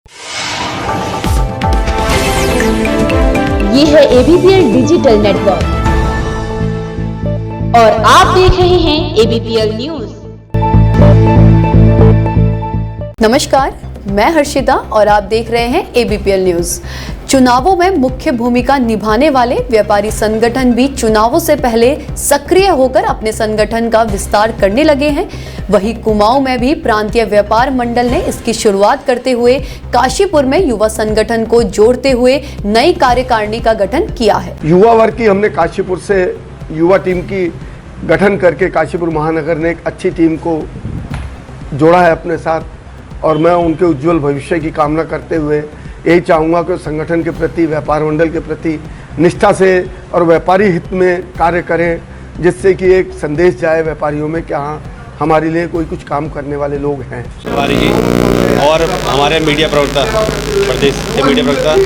ये है ABPL digital network और आप देख रहे हैं ABPL न्यूज। नमस्कार, मैं हर्षिता और आप देख रहे हैं ABPL न्यूज। चुनावों में मुख्य भूमिका निभाने वाले व्यापारी संगठन भी चुनावों से पहले सक्रिय होकर अपने संगठन का विस्तार करने लगे हैं। वहीं कुमाऊं में भी प्रांतीय व्यापार मंडल ने इसकी शुरुआत करते हुए काशीपुर में युवा संगठन को जोड़ते हुए नई कार्यकारिणी का गठन किया है। युवा वर्ग की हमने काशीपुर से युवा टीम की गठन करके काशीपुर महानगर ने एक अच्छी टीम को जोड़ा है अपने साथ और मैं उनके उज्जवल भविष्य की कामना करते हुए यही चाहूँगा कि संगठन के प्रति, व्यापार मंडल के प्रति निष्ठा से और व्यापारी हित में कार्य करें, जिससे कि एक संदेश जाए व्यापारियों में कि हाँ, हमारे लिए कोई कुछ काम करने वाले लोग हैं। हमारी जी और हमारे मीडिया प्रवक्ता, प्रदेश के मीडिया प्रवक्ता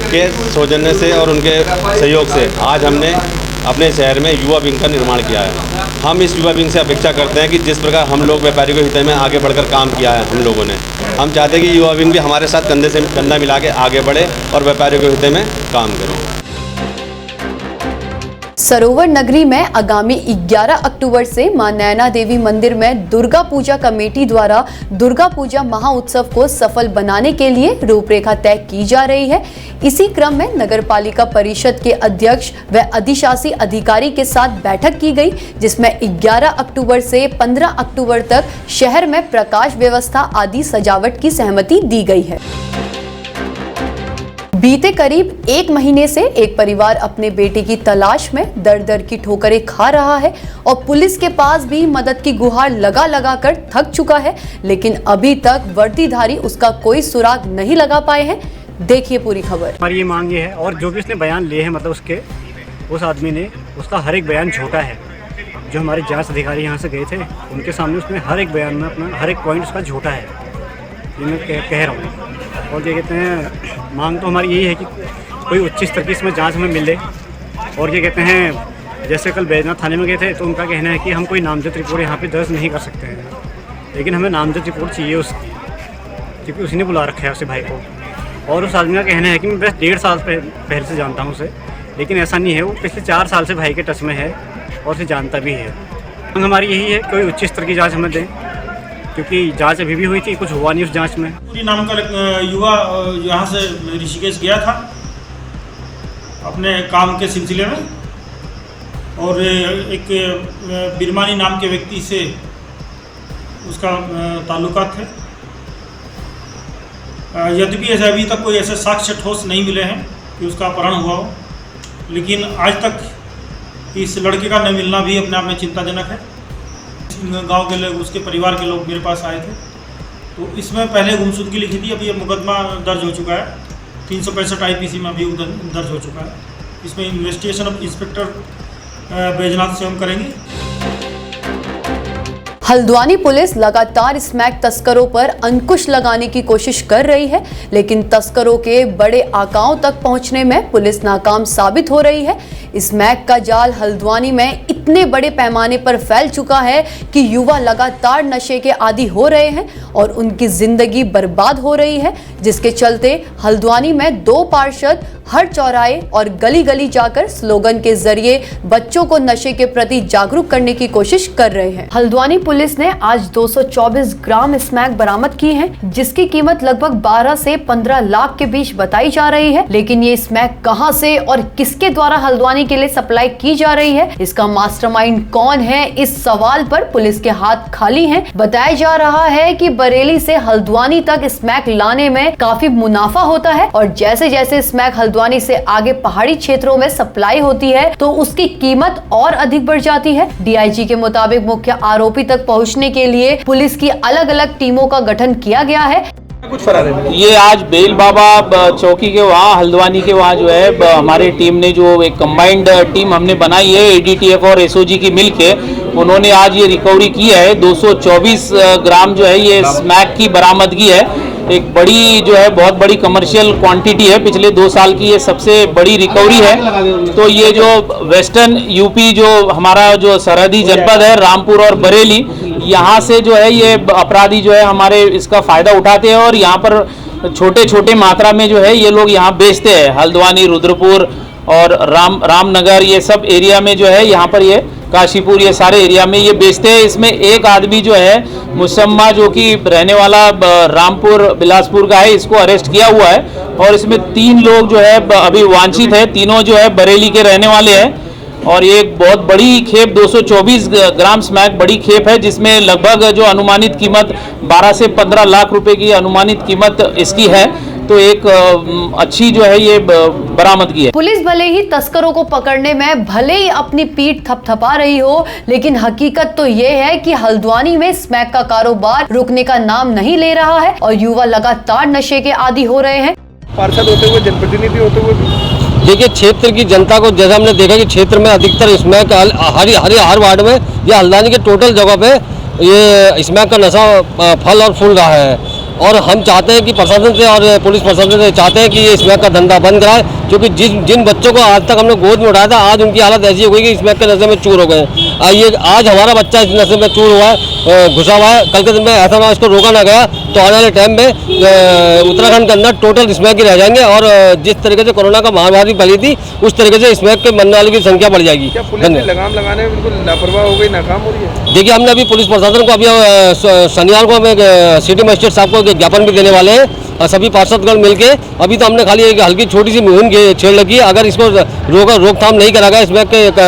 के सौजन्य से और उनके सहयोग से आज हमने अपने शहर में युवा विंग का निर्माण किया है। हम इस युवा विंग से अपेक्षा करते हैं कि जिस प्रकार हम लोग व्यापारियों के हित में आगे बढ़कर काम किया है हम लोगों ने, हम चाहते हैं कि युवा विंग भी हमारे साथ कंधे से कंधा मिला के आगे बढ़े और व्यापारियों के हित में काम करें। सरोवर नगरी में आगामी 11 अक्टूबर से मां नैना देवी मंदिर में दुर्गा पूजा कमेटी द्वारा दुर्गा पूजा महाउत्सव को सफल बनाने के लिए रूपरेखा तय की जा रही है। इसी क्रम में नगरपालिका परिषद के अध्यक्ष व अधिशासी अधिकारी के साथ बैठक की गई, जिसमें 11 अक्टूबर से 15 अक्टूबर तक शहर में प्रकाश व्यवस्था आदि सजावट की सहमति दी गई है। बीते करीब 1 महीने से एक परिवार अपने बेटे की तलाश में दर दर की ठोकरें खा रहा है और पुलिस के पास भी मदद की गुहार लगा लगा कर थक चुका है, लेकिन अभी तक वर्दीधारी उसका कोई सुराग नहीं लगा पाए हैं। देखिए पूरी खबर। हमारी ये मांग ये है और जो भी उसने बयान लिए हैं, मतलब उस आदमी ने उसका हर एक बयान झूठा है। जो हमारे जांच अधिकारी यहाँ से गए थे उनके सामने उसने हर एक बयान में अपना हर एक पॉइंट उसका झूठा है, ये मैं कह रहा हूँ। और क्या कहते हैं, मांग तो हमारी यही है कि कोई उच्च स्तर की इसमें जांच हमें मिले। और क्या कहते हैं, जैसे कल बैजनाथ थाने में गए थे तो उनका कहना है कि हम कोई नामजद रिपोर्ट यहाँ पे दर्ज नहीं कर सकते हैं, लेकिन हमें नामजद रिपोर्ट चाहिए उसकी, क्योंकि उसने बुला रखा है उसे भाई को। और उस आदमी का कहना है कि मैं बस 1.5 साल पहले से जानता हूँ उसे, लेकिन ऐसा नहीं है, वो पिछले 4 साल से भाई के टच में है और उसे जानता भी है। हमारी यही है कोई उच्च स्तर की जाँच हमें दें, क्योंकि जांच अभी भी हुई थी, कुछ हुआ नहीं उस जांच में। पूरी नाम का युवा यहाँ से ऋषिकेश गया था अपने काम के सिलसिले में और एक बिरमानी नाम के व्यक्ति से उसका ताल्लुकात थे। यद्यपि ऐसे अभी तक कोई ऐसे साक्ष्य ठोस नहीं मिले हैं कि उसका अपहरण हुआ हो, लेकिन आज तक इस लड़के का न मिलना भी अपने आप में चिंताजनक है। गांव के लोग, उसके परिवार के लोग मेरे पास आए थे, तो इसमें पहले गुमशुदगी लिखी थी, अभी ये मुकदमा दर्ज हो चुका है, 365 IPC में अभी दर्ज हो चुका है। इसमें इन्वेस्टिगेशन अब इंस्पेक्टर बैजनाथ से हम करेंगे। हल्द्वानी पुलिस लगातार स्मैक तस्करों पर अंकुश लगाने की कोशिश कर रही है, लेकिन तस्करों के बड़े आकाओं तक पहुंचने में पुलिस नाकाम साबित हो रही है। स्मैक का जाल हल्द्वानी में इतने बड़े पैमाने पर फैल चुका है कि युवा लगातार नशे के आदी हो रहे हैं और उनकी जिंदगी बर्बाद हो रही है, जिसके चलते हल्द्वानी में 2 पार्षद हर चौराहे और गली गली जाकर स्लोगन के जरिए बच्चों को नशे के प्रति जागरूक करने की कोशिश कर रहे हैं। हल्द्वानी पुलिस ने आज 224 ग्राम स्मैक बरामद की है, जिसकी कीमत लगभग 12 से 15 लाख के बीच बताई जा रही है। लेकिन ये स्मैक कहां से और किसके द्वारा हल्द्वानी के लिए सप्लाई की जा रही है, इसका मास्टरमाइंड कौन है, इस सवाल पर पुलिस के हाथ खाली हैं। बताया जा रहा है कि बरेली से हल्द्वानी तक स्मैक लाने में काफी मुनाफा होता है और जैसे जैसे स्मैक हल्द्वानी से आगे पहाड़ी क्षेत्रों में सप्लाई होती है तो उसकी कीमत और अधिक बढ़ जाती है। DIG के मुताबिक मुख्य आरोपी तक पहुंचने के लिए पुलिस की अलग अलग टीमों का गठन किया गया है। कुछ फरार है। ये आज बेल बाबा चौकी के वहाँ हल्द्वानी के वहाँ जो है हमारी टीम ने जो एक कंबाइंड टीम हमने बनाई है ADTF और SOG की मिलके, उन्होंने आज ये रिकवरी की है। 224 ग्राम जो है ये स्मैक की बरामदगी है। एक बड़ी जो है बहुत बड़ी कमर्शियल क्वांटिटी है, पिछले 2 साल की ये सबसे बड़ी रिकवरी है। तो ये जो वेस्टर्न यूपी जो हमारा जो सरहदी जनपद है रामपुर और बरेली, यहाँ से जो है ये अपराधी जो है हमारे इसका फ़ायदा उठाते हैं और यहाँ पर छोटे छोटे मात्रा में जो है ये लोग यहाँ बेचते हैं। हल्द्वानी, रुद्रपुर और रामनगर ये सब एरिया में जो है यहाँ पर ये काशीपुर ये सारे एरिया में ये बेचते हैं। इसमें एक आदमी जो है मुसम्मा जो कि रहने वाला रामपुर बिलासपुर का है, इसको अरेस्ट किया हुआ है और इसमें 3 लोग जो है अभी वांछित है। तीनों जो है बरेली के रहने वाले हैं और ये एक बहुत बड़ी खेप 224 ग्राम स्मैक बड़ी खेप है जिसमें लगभग जो अनुमानित कीमत 12 से 15 लाख रुपए की अनुमानित कीमत इसकी है। तो एक अच्छी जो है ये बरामद की है। पुलिस भले ही तस्करों को पकड़ने में भले ही अपनी पीठ थपथपा रही हो, लेकिन हकीकत तो ये है कि हल्द्वानी में स्मैक का कारोबार रुकने का नाम नहीं ले रहा है और युवा लगातार नशे के आदी हो रहे हैं। पार्षद होते हुए, जनप्रतिनिधि होते हुए देखिए, क्षेत्र की जनता को जैसा हमने देखा कि क्षेत्र में अधिकतर स्मैक हर वार्ड में या हल्द्वानी के टोटल जगह पे ये स्मैक का नशा फल और फूल रहा है और हम चाहते हैं कि प्रशासन से और पुलिस प्रशासन से चाहते हैं कि ये स्मैक का धंधा बंद कराए, क्योंकि जिन बच्चों को आज तक हमने गोद में उठाया था आज उनकी हालत ऐसी हो गई कि स्मैक के नशे में चूर हो गए। ये आज हमारा बच्चा इस नशे में चूर हुआ है, घुसा हुआ है। कल के दिन में ऐसा ना इसको रोका ना गया तो आने वाले टाइम में उत्तराखंड के अंदर टोटल स्मैक ही रह जाएंगे और जिस तरीके से कोरोना का महामारी फैली थी उस तरीके से स्मैक के मरने वालों की संख्या बढ़ जाएगी। क्या पुलिस ने लगाम लगाने में बिल्कुल लापरवाह हो गई, नाकाम हो रही है? देखिए, हमने अभी पुलिस प्रशासन को अभी शनिवार को हमें सिटी मजिस्ट्रेट साहब को ज्ञापन भी देने वाले हैं और सभी पार्षदगण मिलके अभी तो हमने खाली एक हल्की छोटी सी मुहिम छेड़ रखी है। अगर इसको रोकथाम नहीं करा गया, इसमें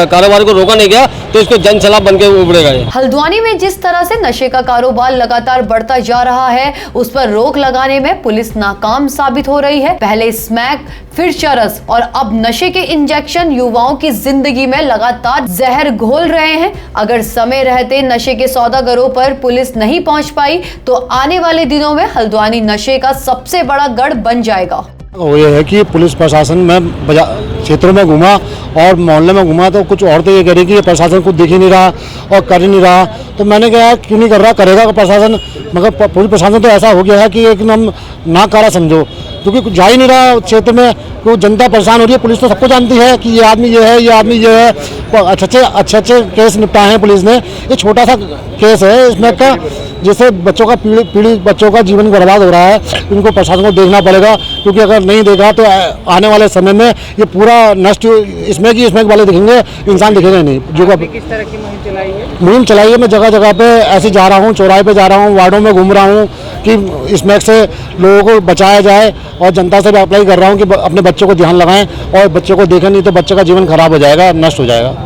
कारोबार को रोका नहीं गया तो इसको जन सैलाब बन के उभरेगा। हल्द्वानी में जिस तरह से नशे का कारोबार लगातार बढ़ता जा रहा है उस पर रोक लगाने में पुलिस नाकाम साबित हो रही है। पहले स्मैक, फिर चरस और अब नशे के इंजेक्शन युवाओं की जिंदगी में लगातार जहर घोल रहे हैं। अगर समय रहते नशे के सौदागरों पर पुलिस नहीं पहुंच पाई तो आने वाले दिनों में हल्द्वानी नशे का सबसे बड़ा गढ़ बन जाएगा। वो ये है कि पुलिस प्रशासन में क्षेत्रों में घूमा और मोहल्ले में घूमा तो कुछ औरतें ये कह रही कि ये प्रशासन कुछ दिख ही नहीं रहा और कर ही नहीं रहा। तो मैंने कहा क्यों नहीं कर रहा, करेगा प्रशासन, मगर पुलिस प्रशासन तो ऐसा हो गया है कि एकदम ना करा समझो, क्योंकि कुछ जा ही नहीं रहा क्षेत्र में, क्योंकि जनता परेशान हो रही है। पुलिस तो सबको जानती है कि ये आदमी ये है, ये आदमी ये है। अच्छे केस निपटाए हैं पुलिस ने। ये छोटा सा केस है इसमें का, जिससे बच्चों का पीढ़ी बच्चों का जीवन बर्बाद हो रहा है। इनको प्रशासन को देखना पड़ेगा, क्योंकि अगर नहीं देखा तो आने वाले समय में ये पूरा नष्ट इसमें वाले दिखेंगे, इंसान दिखेंगे नहीं। जो किस तरह की मुहिम चलाई है मैं जगह जगह पे ऐसे जा रहा हूँ, चौराहे पे जा रहा हूँ, वार्डों में घूम रहा हूँ कि स्मैक से लोगों को बचाया जाए और जनता से भी अप्लाई कर रहा हूँ कि अपने बच्चों को ध्यान लगाएं और बच्चों को देखें, नहीं तो बच्चे का जीवन खराब हो जाएगा, नष्ट हो जाएगा।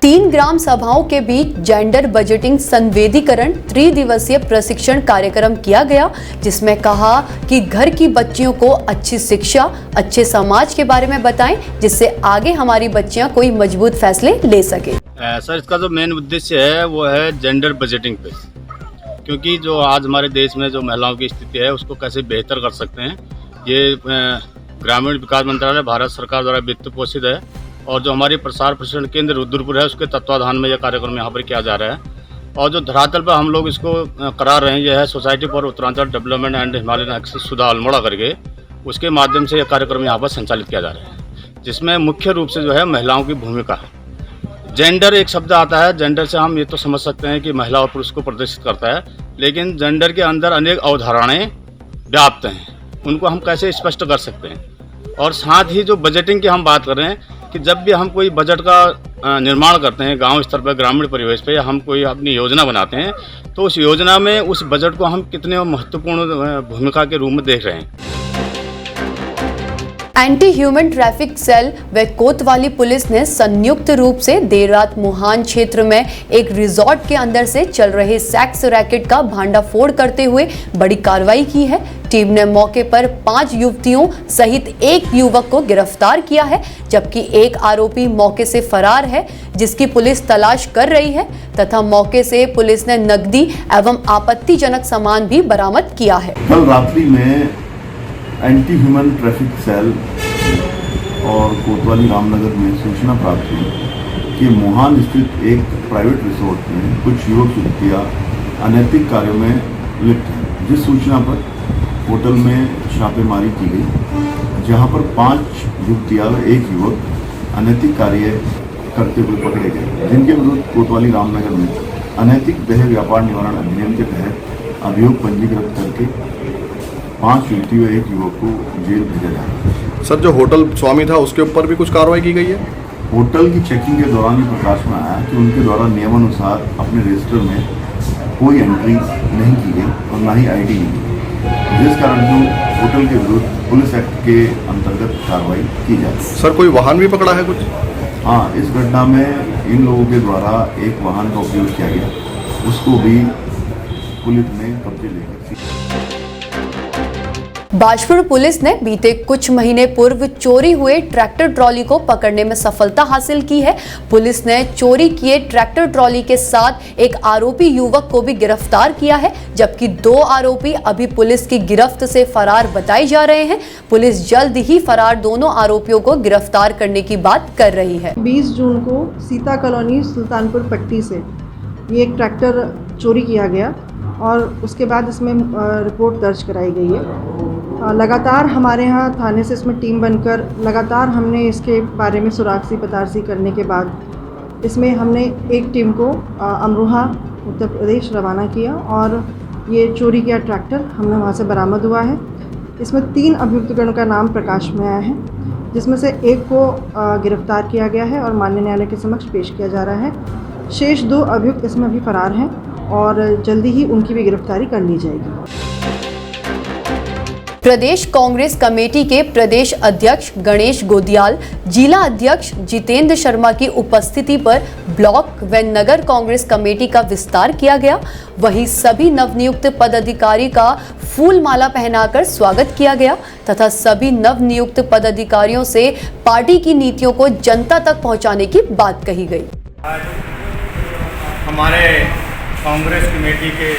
3 ग्राम सभाओं के बीच जेंडर बजटिंग संवेदीकरण 3 दिवसीय प्रशिक्षण कार्यक्रम किया गया, जिसमें कहा कि घर की बच्चियों को अच्छी शिक्षा, अच्छे समाज के बारे में बताएं, जिससे आगे हमारी बच्चियां कोई मजबूत फैसले ले सके। सर, इसका जो मेन उद्देश्य है वो है जेंडर बजटिंग पे, क्योंकि जो आज हमारे देश में जो महिलाओं की स्थिति है उसको कैसे बेहतर कर सकते हैं, ये ग्रामीण विकास मंत्रालय भारत सरकार द्वारा वित्त पोषित है और जो हमारी प्रसार प्रशिक्षण केंद्र रुद्रपुर है उसके तत्वाधान में यह कार्यक्रम यहाँ पर किया जा रहा है। और जो धरातल पर हम लोग इसको करा रहे हैं यह है society for Uttaranchal development and Himalayan access Sudha Almora करके, उसके माध्यम से यह कार्यक्रम यहाँ पर संचालित किया जा रहा है, जिसमें मुख्य रूप से जो है महिलाओं की भूमिका है। जेंडर एक शब्द आता है, जेंडर से हम ये तो समझ सकते हैं कि महिला और पुरुष को प्रदर्शित करता है, लेकिन जेंडर के अंदर अनेक अवधारणाएँ व्याप्त हैं, उनको हम कैसे स्पष्ट कर सकते हैं। और साथ ही जो बजटिंग की हम बात कर रहे हैं कि जब भी हम कोई बजट का निर्माण करते हैं गांव स्तर पर, ग्रामीण परिवेश पे, या हम कोई अपनी योजना बनाते हैं तो उस योजना में उस बजट को हम कितने महत्वपूर्ण भूमिका के रूप में देख रहे हैं। एंटी ह्यूमन ट्रैफिक सेल व कोतवाली पुलिस ने संयुक्त रूप से देर रात मुहान क्षेत्र में एक रिजॉर्ट के अंदर से चल रहे सेक्स रैकेट का भांडाफोड़ करते हुए बड़ी कार्रवाई की है। टीम ने मौके पर 5 युवतियों सहित 1 युवक को गिरफ्तार किया है, जबकि एक आरोपी मौके से फरार है, जिसकी पुलिस तलाश कर रही है, तथा मौके से पुलिस ने नकदी एवं आपत्तिजनक सामान भी बरामद किया है। कल रात्रि में एंटी ह्यूमन ट्रैफिक सेल और कोतवाली रामनगर में सूचना प्राप्त हुई कि मुहान स्थित एक प्राइवेट रिसोर्ट में कुछ युवक युवतियाँ अनैतिक कार्यों में लिप्त हैं। जिस सूचना पर होटल में छापेमारी की गई, जहां पर 5 युवतियाँ और 1 युवक अनैतिक कार्य करते हुए पकड़े गए, जिनके विरुद्ध कोतवाली रामनगर में अनैतिक देह व्यापार निवारण अधिनियम के तहत अभियोग पंजीकृत करके 5 युवती व 1 युवक को जेल भेजा जा रहा है। सर, जो होटल स्वामी था उसके ऊपर भी कुछ कार्रवाई की गई है? होटल की चेकिंग के दौरान ये प्रकाश में आया कि उनके द्वारा नियमानुसार अपने रजिस्टर में कोई एंट्री नहीं की गई और ना ही आईडी ली गई, जिस कारण जो होटल के विरुद्ध पुलिस एक्ट के अंतर्गत कार्रवाई की जाती है। सर, कोई वाहन भी पकड़ा है कुछ? हाँ, इस घटना में इन लोगों के द्वारा एक वाहन का उपयोग किया गया, उसको भी पुलिस ने कब्जे लेकर। बाजपुर पुलिस ने बीते कुछ महीने पूर्व चोरी हुए ट्रैक्टर ट्रॉली को पकड़ने में सफलता हासिल की है। पुलिस ने चोरी किए ट्रैक्टर ट्रॉली के साथ एक आरोपी युवक को भी गिरफ्तार किया है, जबकि 2 आरोपी अभी पुलिस की गिरफ्त से फरार बताए जा रहे हैं। पुलिस जल्द ही फरार दोनों आरोपियों को गिरफ्तार करने की बात कर रही है। 20 जून को सीता कॉलोनी सुल्तानपुर पट्टी से ये एक ट्रैक्टर चोरी किया गया और उसके बाद इसमें रिपोर्ट दर्ज कराई गई है। लगातार हमारे यहाँ थाने से इसमें टीम बनकर लगातार हमने इसके बारे में सुरागसी पतारसी करने के बाद इसमें हमने एक टीम को अमरोहा उत्तर प्रदेश रवाना किया और ये चोरी किया ट्रैक्टर हमने वहाँ से बरामद हुआ है। इसमें 3 अभियुक्तगणों का नाम प्रकाश में आया है, जिसमें से एक को गिरफ्तार किया गया है और माननीय न्यायालय के समक्ष पेश किया जा रहा है। शेष 2 अभियुक्त इसमें अभी फरार हैं और जल्दी ही उनकी भी गिरफ्तारी कर ली जाएगी। प्रदेश कांग्रेस कमेटी के प्रदेश अध्यक्ष गणेश गोदियाल, जिला अध्यक्ष जितेंद्र शर्मा की उपस्थिति पर ब्लॉक व नगर कांग्रेस कमेटी का विस्तार किया गया। वहीं सभी नवनियुक्त पदाधिकारी का फूल माला पहनाकर स्वागत किया गया तथा सभी नवनियुक्त पदाधिकारियों से पार्टी की नीतियों को जनता तक पहुंचाने की बात कही गई। हमारे कांग्रेस कमेटी के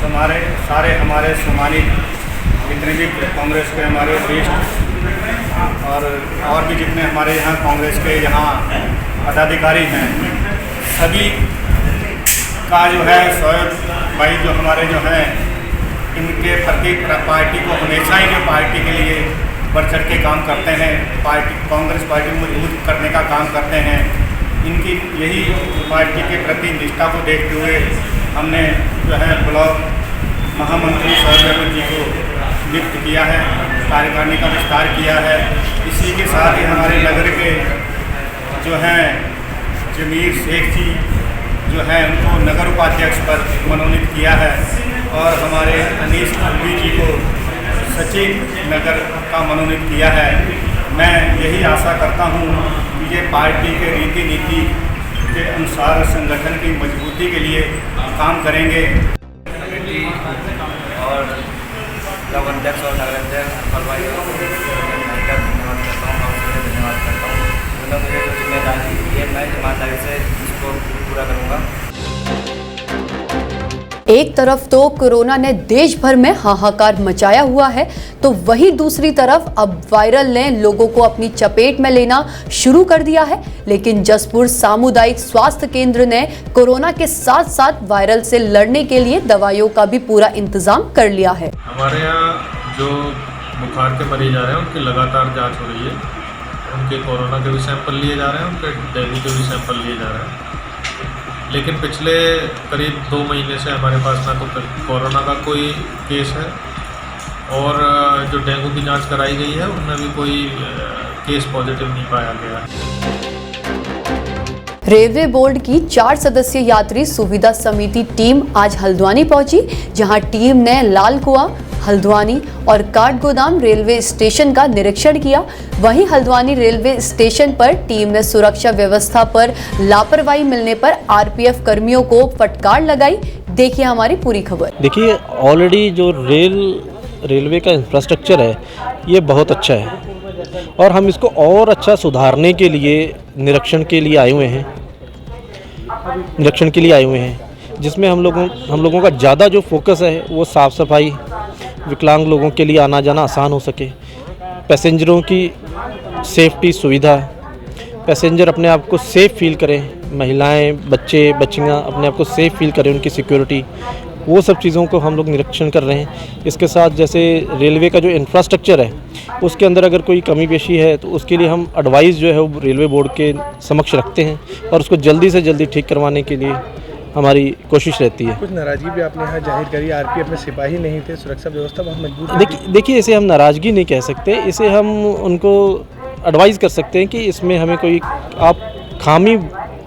हमारे सम्मानित जितने भी कांग्रेस के हमारे वरिष्ठ और भी जितने हमारे यहाँ कांग्रेस के यहाँ पदाधिकारी हैं, सभी का जो है शोएब भाई जो हमारे जो हैं इनके प्रति पार्टी को हमेशा ही जो पार्टी के लिए बढ़ चढ़ के काम करते हैं, कांग्रेस पार्टी को मजबूत करने का काम करते हैं। इनकी यही पार्टी के प्रति निष्ठा को देखते हुए हमने जो है ब्लॉक महामंत्री शोएब जी को नियुक्त किया है, कार्यकारिणी का विस्तार किया है। इसी के साथ ही हमारे नगर के जो हैं जमीर शेख जी जो है उनको नगर उपाध्यक्ष पर मनोनीत किया है और हमारे अनीस अल्वी जी को सचिव नगर का मनोनीत किया है। मैं यही आशा करता हूँ कि ये पार्टी के रीति नीति के अनुसार संगठन की मजबूती के लिए काम करेंगे। कमेटी और ब्लॉक अध्यक्ष और नगर अध्यक्ष भाई धन्यवाद करता हूँ। उन्होंने मुझे जो जिम्मेदारी दी है मैं ईमानदारी से इसको पूरा करूँगा। एक तरफ तो कोरोना ने देश भर में हाहाकार मचाया हुआ है, तो वहीं दूसरी तरफ अब वायरल ने लोगों को अपनी चपेट में लेना शुरू कर दिया है। लेकिन जसपुर सामुदायिक स्वास्थ्य केंद्र ने कोरोना के साथ साथ वायरल से लड़ने के लिए दवाइयों का भी पूरा इंतजाम कर लिया है। हमारे यहाँ जो बुखार के मरीज आ रहे हैं उनकी लगातार जाँच हो रही है। उनके कोरोना के भी सैंपल लिए जा रहे हैं, उनके डेंगू के भी सैंपल लिए जा रहे हैं। लेकिन पिछले करीब 2 महीने से हमारे पास ना तो कोरोना का कोई केस है और जो डेंगू की जांच कराई गई है उनमें भी कोई केस पॉजिटिव नहीं पाया गया। रेलवे बोर्ड की 4 सदस्यीय यात्री सुविधा समिति टीम आज हल्द्वानी पहुंची, जहां टीम ने लाल कुआं, हल्द्वानी और काठगोदाम रेलवे स्टेशन का निरीक्षण किया। वहीं हल्द्वानी रेलवे स्टेशन पर टीम ने सुरक्षा व्यवस्था पर लापरवाही मिलने पर आरपीएफ कर्मियों को फटकार लगाई। देखिए हमारी पूरी खबर। देखिए ऑलरेडी जो रेलवे का इंफ्रास्ट्रक्चर है ये बहुत अच्छा है और हम इसको और अच्छा सुधारने के लिए निरीक्षण के लिए आए हुए हैं, जिसमें हम लोगों का ज़्यादा जो फोकस है वो साफ़ सफाई, विकलांग लोगों के लिए आना जाना आसान हो सके, पैसेंजरों की सेफ्टी सुविधा, पैसेंजर अपने आप को सेफ़ फील करें, महिलाएं, बच्चे, बच्चियां अपने आप को सेफ़ फील करें, उनकी सिक्योरिटी, वो सब चीज़ों को हम लोग निरीक्षण कर रहे हैं। इसके साथ जैसे रेलवे का जो इंफ्रास्ट्रक्चर है उसके अंदर अगर कोई कमी पेशी है तो उसके लिए हम एडवाइस जो है वो रेलवे बोर्ड के समक्ष रखते हैं और उसको जल्दी से जल्दी ठीक करवाने के लिए हमारी कोशिश रहती है। कुछ नाराज़गी भी आपने यहाँ जाहिर करी, आरपीएफ में सिपाही नहीं थे, सुरक्षा व्यवस्था बहुत मजबूत है। देखिए इसे हम नाराज़गी नहीं कह सकते, इसे हम उनको एडवाइस कर सकते हैं कि इसमें हमें कोई आप खामी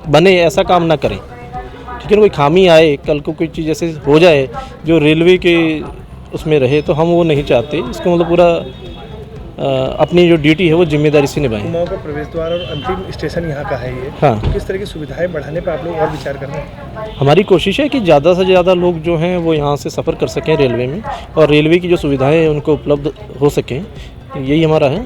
बने ऐसा काम ना करें। ठीक है, कोई खामी आए कल को कोई चीज़ ऐसे हो जाए जो रेलवे के उसमें रहे तो हम वो नहीं चाहते। इसको मतलब पूरा अपनी जो ड्यूटी है वो जिम्मेदारी से निभाएं। कुमाऊं का प्रवेश द्वार और अंतिम स्टेशन यहाँ का है ये। हाँ। तो किस तरह की सुविधाएं बढ़ाने पर आप लोग और विचार कर रहे हैं? हमारी कोशिश है कि ज़्यादा से ज़्यादा लोग जो हैं वो यहाँ से सफ़र कर सकें रेलवे में और रेलवे की जो सुविधाएं हैं उनको उपलब्ध हो सकें, यही हमारा है।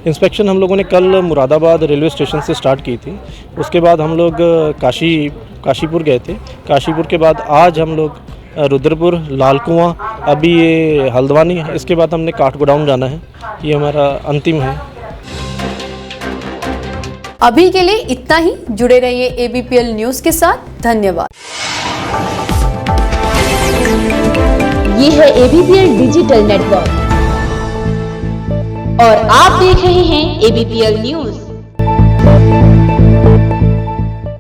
इंस्पेक्शन हम लोगों ने कल मुरादाबाद रेलवे स्टेशन से स्टार्ट की थी, उसके बाद हम लोग काशीपुर गए थे, काशीपुर के बाद आज हम लोग रुद्रपुर, लाल कुआं, अभी ये हल्द्वानी, इसके बाद हमने काठगोदाम जाना है। ये हमारा अंतिम है। अभी के लिए इतना ही। जुड़े रहिए ABPL न्यूज़ के साथ। धन्यवाद। ये है ABPL डिजिटल नेटवर्क और आप देख रहे हैं ABPL न्यूज़।